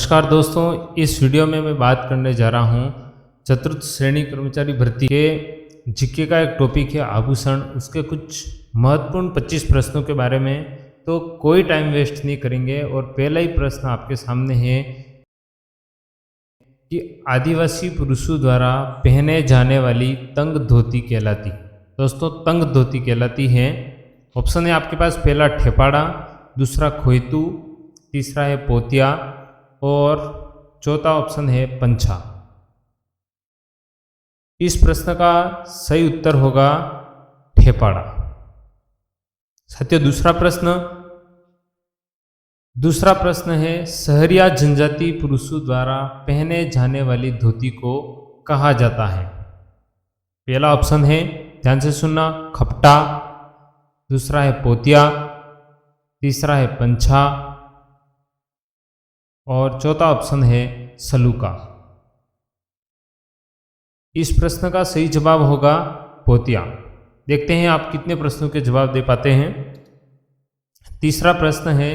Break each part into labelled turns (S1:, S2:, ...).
S1: नमस्कार दोस्तों, इस वीडियो में मैं बात करने जा रहा हूँ चतुर्थ श्रेणी कर्मचारी भर्ती के जीके का एक टॉपिक है आभूषण। उसके कुछ महत्वपूर्ण 25 प्रश्नों के बारे में। तो कोई टाइम वेस्ट नहीं करेंगे और पहला ही प्रश्न आपके सामने है कि आदिवासी पुरुषों द्वारा पहने जाने वाली तंग धोती कहलाती। दोस्तों, तंग धोती कहलाती है। ऑप्शन है आपके पास, पहला ठेपाड़ा, दूसरा खोयतू, तीसरा है पोतिया और चौथा ऑप्शन है पंछा। इस प्रश्न का सही उत्तर होगा ठेपाड़ा। साथियों, दूसरा प्रश्न है सहरिया जनजाति पुरुषों द्वारा पहने जाने वाली धोती को कहा जाता है। पहला ऑप्शन है, ध्यान से सुनना, खपटा, दूसरा है पोतिया, तीसरा है पंछा और चौथा ऑप्शन है सलूका। इस प्रश्न का सही जवाब होगा पोतिया। देखते हैं आप कितने प्रश्नों के जवाब दे पाते हैं। तीसरा प्रश्न है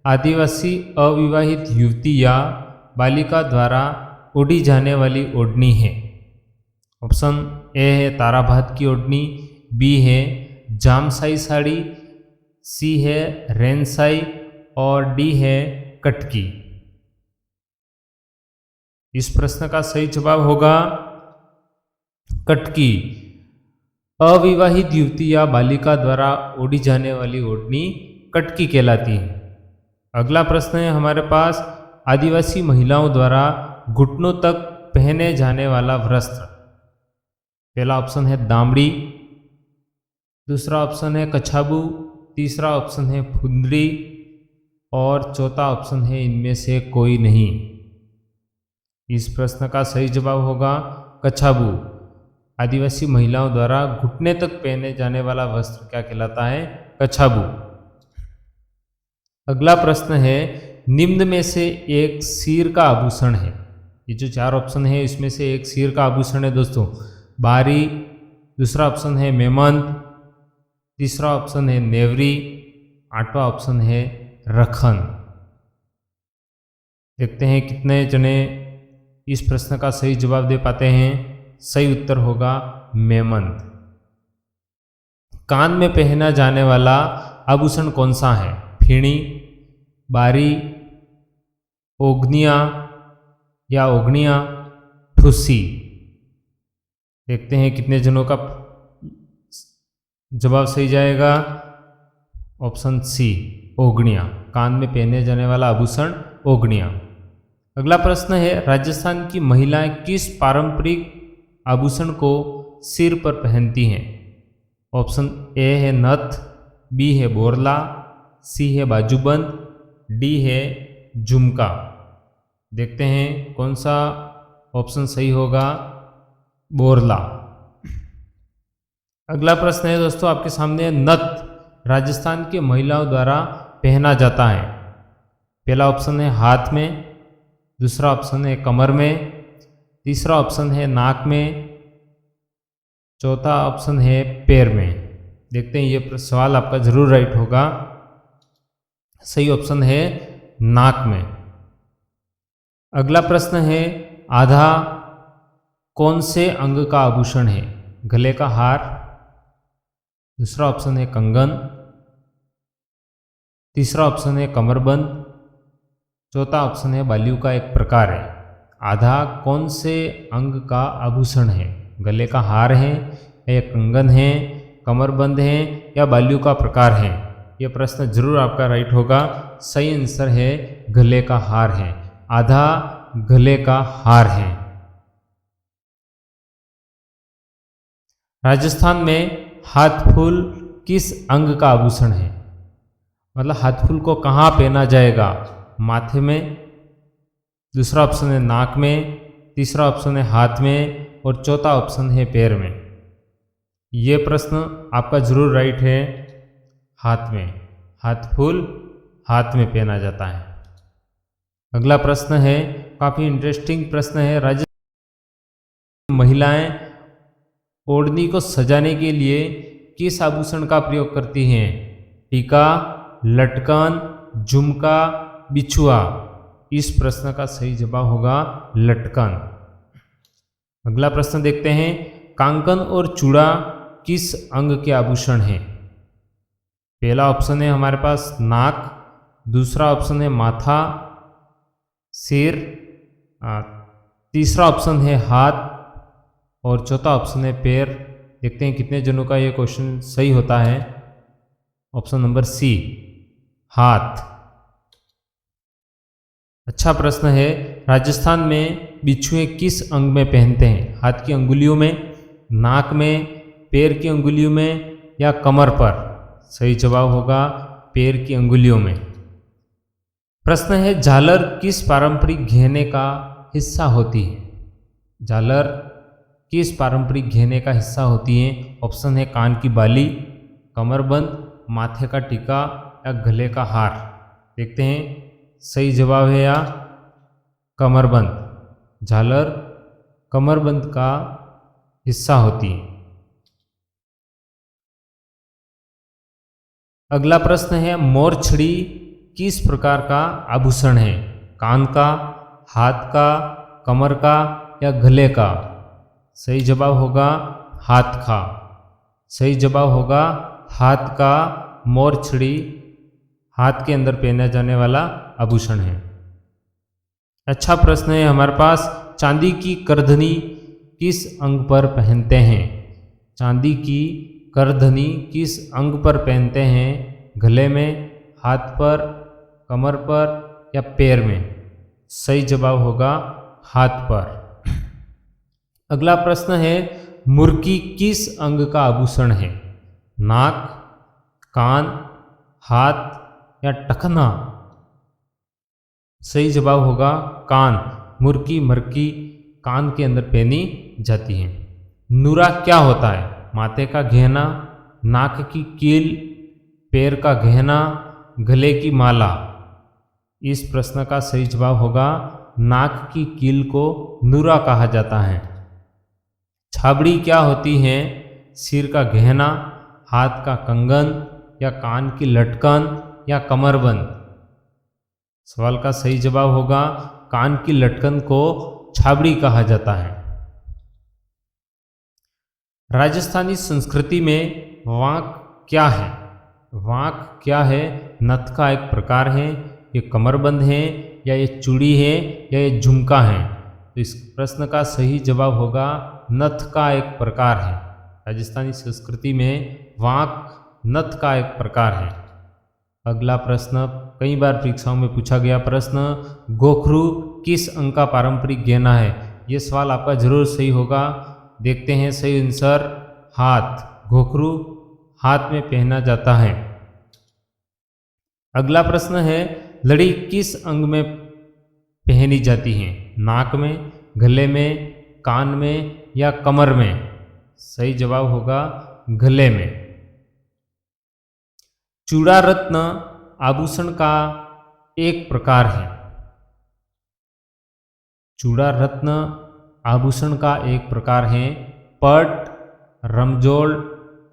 S1: आदिवासी अविवाहित युवती या बालिका द्वारा ओढ़ी जाने वाली ओढ़नी है। ऑप्शन ए है ताराभात की ओढ़नी, बी है जामसाई साड़ी, सी है रेनसाई और डी है कटकी। इस प्रश्न का सही जवाब होगा कटकी। अविवाहित युवती या बालिका द्वारा ओढ़ी जाने वाली ओढ़नी कटकी कहलाती है। अगला प्रश्न है हमारे पास, आदिवासी महिलाओं द्वारा घुटनों तक पहने जाने वाला वस्त्र। पहला ऑप्शन है दामड़ी, दूसरा ऑप्शन है कछाबू, तीसरा ऑप्शन है फुंदरी और चौथा ऑप्शन है इनमें से कोई नहीं। इस प्रश्न का सही जवाब होगा कछाबू। आदिवासी महिलाओं द्वारा घुटने तक पहने जाने वाला वस्त्र क्या कहलाता है? कछाबू। अगला प्रश्न है, निम्न में से एक सिर का आभूषण है। ये जो चार ऑप्शन है इसमें से एक सिर का आभूषण है दोस्तों। बारी, दूसरा ऑप्शन है मेमंत, तीसरा ऑप्शन है नेवरी, आठवां ऑप्शन है रखन। देखते हैं कितने जने इस प्रश्न का सही जवाब दे पाते हैं। सही उत्तर होगा मेमंत। कान में पहना जाने वाला आभूषण कौन सा है? फीणी, बारी, ओगनिया या ओगनिया, ठुस्सी। देखते हैं कितने जनों का जवाब सही जाएगा। Option C, ओगनिया। कान में पहने जाने वाला आभूषण ओगनिया। अगला प्रश्न है, राजस्थान की महिलाएं किस पारंपरिक आभूषण को सिर पर पहनती हैं? ऑप्शन ए है नथ, बी है बोरला, सी है बाजूबंद, डी है झुमका। देखते हैं कौन सा ऑप्शन सही होगा। बोरला। अगला प्रश्न है दोस्तों आपके सामने, नथ राजस्थान की महिलाओं द्वारा पहना जाता है। पहला ऑप्शन है हाथ में, दूसरा ऑप्शन है कमर में, तीसरा ऑप्शन है नाक में, चौथा ऑप्शन है पैर में। देखते हैं ये सवाल आपका जरूर राइट होगा। सही ऑप्शन है नाक में। अगला प्रश्न है, आधा कौन से अंग का आभूषण है? गले का हार, दूसरा ऑप्शन है कंगन, तीसरा ऑप्शन है कमरबंद, चौथा ऑप्शन है बालियों का एक प्रकार है। आधा कौन से अंग का आभूषण है? गले का हार है या कंगन है, कमरबंद है या बालियों का प्रकार है? यह प्रश्न जरूर आपका राइट होगा। सही आंसर है गले का हार है। आधा गले का हार है। राजस्थान में हाथ फूल किस अंग का आभूषण है? मतलब हाथ फूल को कहाँ पहना जाएगा? माथे में, दूसरा ऑप्शन है नाक में, तीसरा ऑप्शन है हाथ में और चौथा ऑप्शन है पैर में। ये प्रश्न आपका जरूर राइट है। हाथ में। हाथ फूल हाथ में पहना जाता है। अगला प्रश्न है, काफी इंटरेस्टिंग प्रश्न है। राजस्थान महिलाएं ओढ़नी को सजाने के लिए किस आभूषण का प्रयोग करती हैं? टीका, लटकन, झुमका, बिछुआ। इस प्रश्न का सही जवाब होगा लटकन। अगला प्रश्न देखते हैं, कांकन और चूड़ा किस अंग के आभूषण हैं? पहला ऑप्शन है हमारे पास नाक, दूसरा ऑप्शन है माथा, सिर, तीसरा ऑप्शन है हाथ और चौथा ऑप्शन है पैर। देखते हैं कितने जनों का ये क्वेश्चन सही होता है। ऑप्शन नंबर सी, हाथ। अच्छा प्रश्न है, राजस्थान में बिछुए किस अंग में पहनते हैं? हाथ की अंगुलियों में, नाक में, पैर की अंगुलियों में या कमर पर? सही जवाब होगा पैर की अंगुलियों में। प्रश्न है, झालर किस पारंपरिक गहने का हिस्सा होती है? झालर किस पारंपरिक गहने का हिस्सा होती है? ऑप्शन है कान की बाली, कमरबंद, माथे का टीका या गले का हार। देखते हैं सही जवाब है या कमरबंद। झालर कमरबंद का हिस्सा होती है। अगला प्रश्न है, मोरछड़ी किस प्रकार का आभूषण है? कान का, हाथ का, कमर का या गले का? सही जवाब होगा हाथ का। सही जवाब होगा हाथ का। मोरछड़ी हाथ के अंदर पहना जाने वाला आभूषण है। अच्छा प्रश्न है हमारे पास, चांदी की करधनी किस अंग पर पहनते हैं? चांदी की करधनी किस अंग पर पहनते हैं? गले में, हाथ पर, कमर पर या पैर में? सही जवाब होगा हाथ पर। अगला प्रश्न है, मुर्की किस अंग का आभूषण है? नाक, कान, हाथ या टखना? सही जवाब होगा कान। मुर्की मरकी कान के अंदर पहनी जाती है। नूरा क्या होता है? माथे का गहना, नाक की कील, पैर का गहना, गले की माला। इस प्रश्न का सही जवाब होगा नाक की कील को नूरा कहा जाता है। छाबड़ी क्या होती है? सिर का गहना, हाथ का कंगन या कान की लटकन या कमरबंद? सवाल का सही जवाब होगा कान की लटकन को छाबड़ी कहा जाता है। राजस्थानी संस्कृति में वांक क्या है? वांक क्या है? नथ का एक प्रकार है, ये कमरबंद है या ये चूड़ी है या ये झुमका है? तो इस प्रश्न का सही जवाब होगा नथ का एक प्रकार है। राजस्थानी संस्कृति में वांक नथ का एक प्रकार है। अगला प्रश्न कई बार परीक्षाओं में पूछा गया प्रश्न, गोखरू किस अंग का पारंपरिक गहना है? ये सवाल आपका जरूर सही होगा। देखते हैं सही आंसर, हाथ। घोखरू हाथ में पहना जाता है। अगला प्रश्न है, लड़ी किस अंग में पहनी जाती है? नाक में, गले में, कान में या कमर में? सही जवाब होगा गले में। चूड़ा रत्न आभूषण का एक प्रकार है। चूड़ा रत्न आभूषण का एक प्रकार है। पट, रमजोल,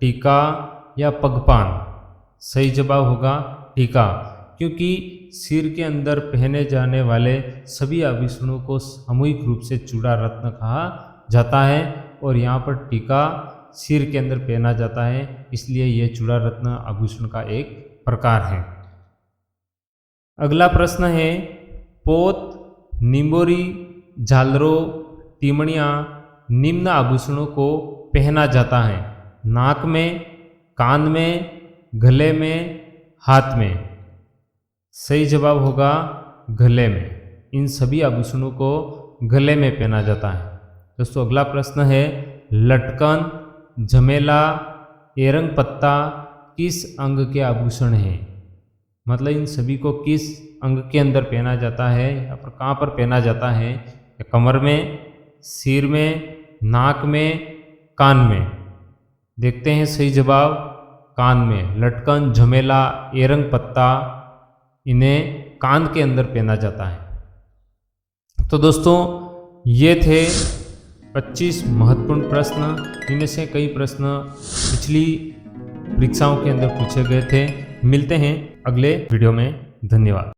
S1: टीका या पगपान? सही जवाब होगा टीका, क्योंकि सिर के अंदर पहने जाने वाले सभी आभूषणों को सामूहिक रूप से चूड़ा रत्न कहा जाता है और यहाँ पर टीका सिर के अंदर पहना जाता है, इसलिए यह चूड़ा रत्न आभूषण का एक प्रकार है। अगला प्रश्न है, पोत, निम्बोरी, झालरों, टिमणियाँ निम्न आभूषणों को पहना जाता है। नाक में, कान में, गले में, हाथ में? सही जवाब होगा गले में। इन सभी आभूषणों को गले में पहना जाता है। दोस्तों अगला प्रश्न है, लटकन, झमेला, एरंग पत्ता किस अंग के आभूषण हैं? मतलब इन सभी को किस अंग के अंदर पहना जाता है या फिर कहाँ पर पहना जाता है? या कमर में, सिर में, नाक में, कान में? देखते हैं सही जवाब कान में। लटकन, झमेला, एरंग पत्ता इन्हें कान के अंदर पहना जाता है। तो दोस्तों ये थे 25 महत्वपूर्ण प्रश्न। इनमें से कई प्रश्न पिछली परीक्षाओं के अंदर पूछे गए थे। मिलते हैं अगले वीडियो में। धन्यवाद।